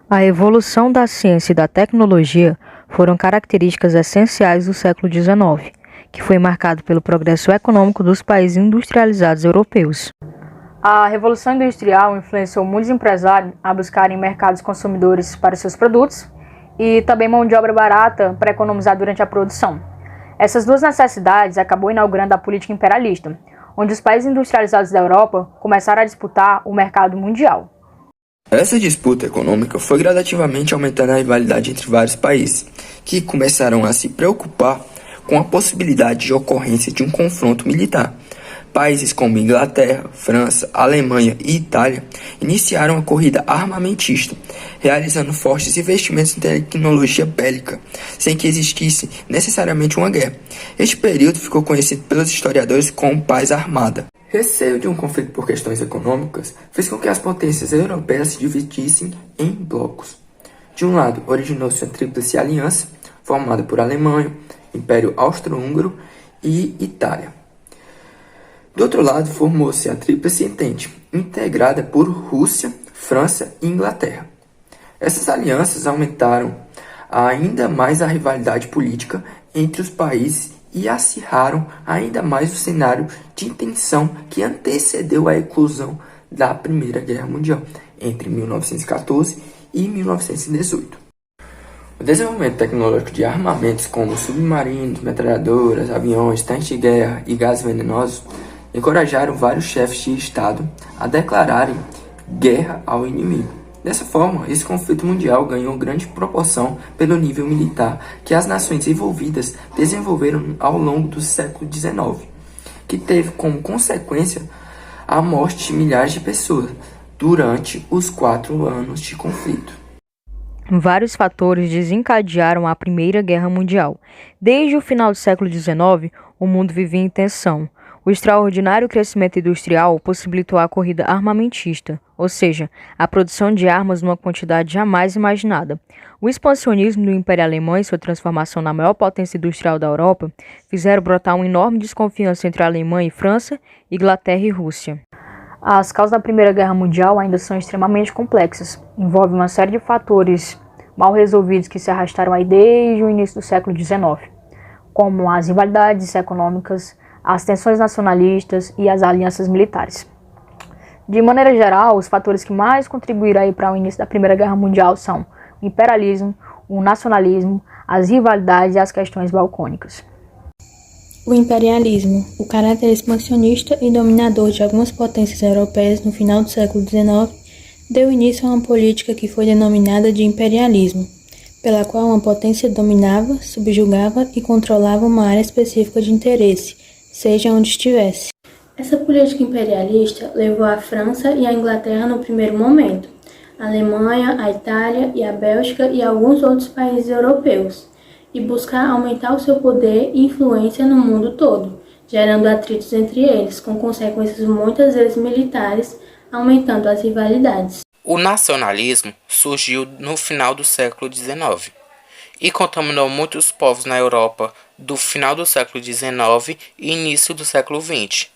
A evolução da ciência e da tecnologia foram características essenciais do século XIX, que foi marcado pelo progresso econômico dos países industrializados europeus. A Revolução Industrial influenciou muitos empresários a buscarem mercados consumidores para seus produtos e também mão de obra barata para economizar durante a produção. Essas duas necessidades acabou inaugurando a política imperialista, onde os países industrializados da Europa começaram a disputar o mercado mundial. Essa disputa econômica foi gradativamente aumentando a rivalidade entre vários países, que começaram a se preocupar com a possibilidade de ocorrência de um confronto militar. Países como Inglaterra, França, Alemanha e Itália iniciaram a corrida armamentista, realizando fortes investimentos em tecnologia bélica, sem que existisse necessariamente uma guerra. Este período ficou conhecido pelos historiadores como Paz Armada. Receio de um conflito por questões econômicas fez com que as potências europeias se dividissem em blocos. De um lado, originou-se a Tríplice Aliança, formada por Alemanha, Império Austro-Húngaro e Itália. Do outro lado, formou-se a Tríplice Entente, integrada por Rússia, França e Inglaterra. Essas alianças aumentaram ainda mais a rivalidade política entre os países e acirraram ainda mais o cenário de tensão que antecedeu a eclosão da Primeira Guerra Mundial, entre 1914 e 1918. O desenvolvimento tecnológico de armamentos como submarinos, metralhadoras, aviões, tanques de guerra e gases venenosos encorajaram vários chefes de Estado a declararem guerra ao inimigo. Dessa forma, esse conflito mundial ganhou grande proporção pelo nível militar que as nações envolvidas desenvolveram ao longo do século XIX, que teve como consequência a morte de milhares de pessoas durante os 4 anos de conflito. Vários fatores desencadearam a Primeira Guerra Mundial. Desde o final do século XIX, o mundo vivia em tensão. O extraordinário crescimento industrial possibilitou a corrida armamentista, ou seja, a produção de armas numa quantidade jamais imaginada. O expansionismo do Império Alemão e sua transformação na maior potência industrial da Europa fizeram brotar uma enorme desconfiança entre a Alemanha e França, Inglaterra e Rússia. As causas da Primeira Guerra Mundial ainda são extremamente complexas. Envolvem uma série de fatores mal resolvidos que se arrastaram aí desde o início do século XIX, como as rivalidades econômicas, as tensões nacionalistas e as alianças militares. De maneira geral, os fatores que mais contribuíram aí para o início da Primeira Guerra Mundial são o imperialismo, o nacionalismo, as rivalidades e as questões balcânicas. O imperialismo, o caráter expansionista e dominador de algumas potências europeias no final do século XIX, deu início a uma política que foi denominada de imperialismo, pela qual uma potência dominava, subjugava e controlava uma área específica de interesse, seja onde estivesse. Essa política imperialista levou a França e a Inglaterra no primeiro momento, a Alemanha, a Itália e a Bélgica e alguns outros países europeus, e buscar aumentar o seu poder e influência no mundo todo, gerando atritos entre eles, com consequências muitas vezes militares, aumentando as rivalidades. O nacionalismo surgiu no final do século XIX e contaminou muitos povos na Europa do final do século XIX e início do século XX,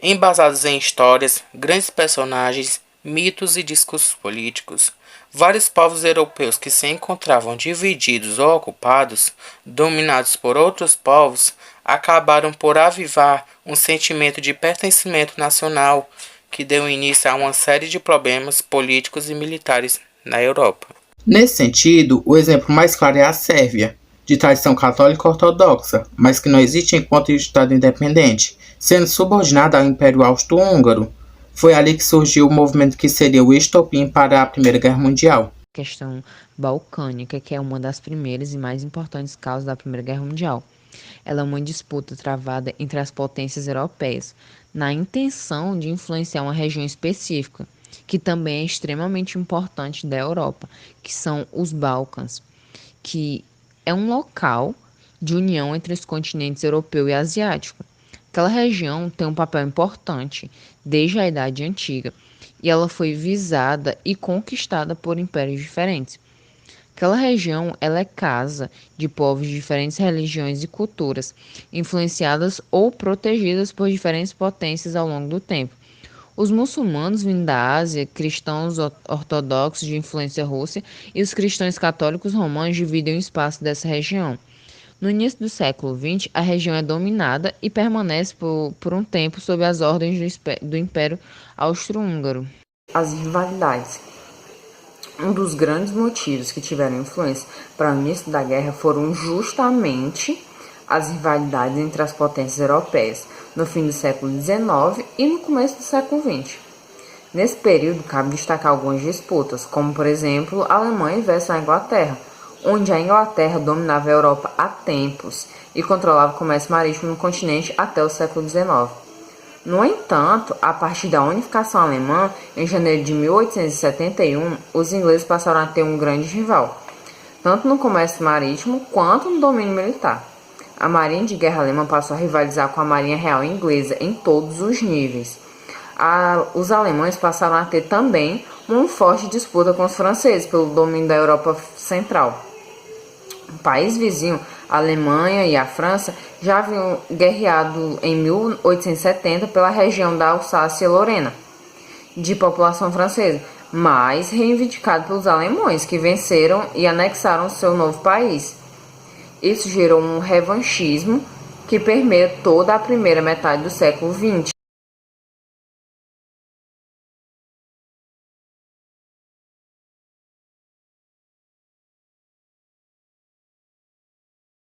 embasados em histórias, grandes personagens, mitos e discursos políticos. Vários povos europeus que se encontravam divididos ou ocupados, dominados por outros povos, acabaram por avivar um sentimento de pertencimento nacional que deu início a uma série de problemas políticos e militares na Europa. Nesse sentido, o exemplo mais claro é a Sérvia, de tradição católica ortodoxa, mas que não existe enquanto Estado independente, sendo subordinada ao Império Austro-Húngaro. Foi ali que surgiu o movimento que seria o estopim para a Primeira Guerra Mundial. A questão balcânica, que é uma das primeiras e mais importantes causas da Primeira Guerra Mundial. Ela é uma disputa travada entre as potências europeias, na intenção de influenciar uma região específica, que também é extremamente importante da Europa, que são os Balcãs, que é um local de união entre os continentes europeu e asiático. Aquela região tem um papel importante desde a Idade Antiga, e ela foi visada e conquistada por impérios diferentes. Aquela região ela é casa de povos de diferentes religiões e culturas, influenciadas ou protegidas por diferentes potências ao longo do tempo. Os muçulmanos vindo da Ásia, cristãos ortodoxos de influência russa e os cristãos católicos romanos dividem o espaço dessa região. No início do século XX, a região é dominada e permanece por um tempo sob as ordens do Império Austro-Húngaro. As rivalidades. Um dos grandes motivos que tiveram influência para o início da guerra foram justamente as rivalidades entre as potências europeias no fim do século XIX e no começo do século XX. Nesse período, cabe destacar algumas disputas, como, por exemplo, a Alemanha versus a Inglaterra, onde a Inglaterra dominava a Europa há tempos e controlava o comércio marítimo no continente até o século XIX. No entanto, a partir da unificação alemã, em janeiro de 1871, os ingleses passaram a ter um grande rival, tanto no comércio marítimo quanto no domínio militar. A Marinha de Guerra alemã passou a rivalizar com a Marinha Real inglesa em todos os níveis. Os alemães passaram a ter também uma forte disputa com os franceses pelo domínio da Europa Central. O país vizinho, a Alemanha e a França, já haviam guerreado em 1870 pela região da Alsácia-Lorena, de população francesa, mas reivindicado pelos alemães, que venceram e anexaram seu novo país. Isso gerou um revanchismo que permeia toda a primeira metade do século XX.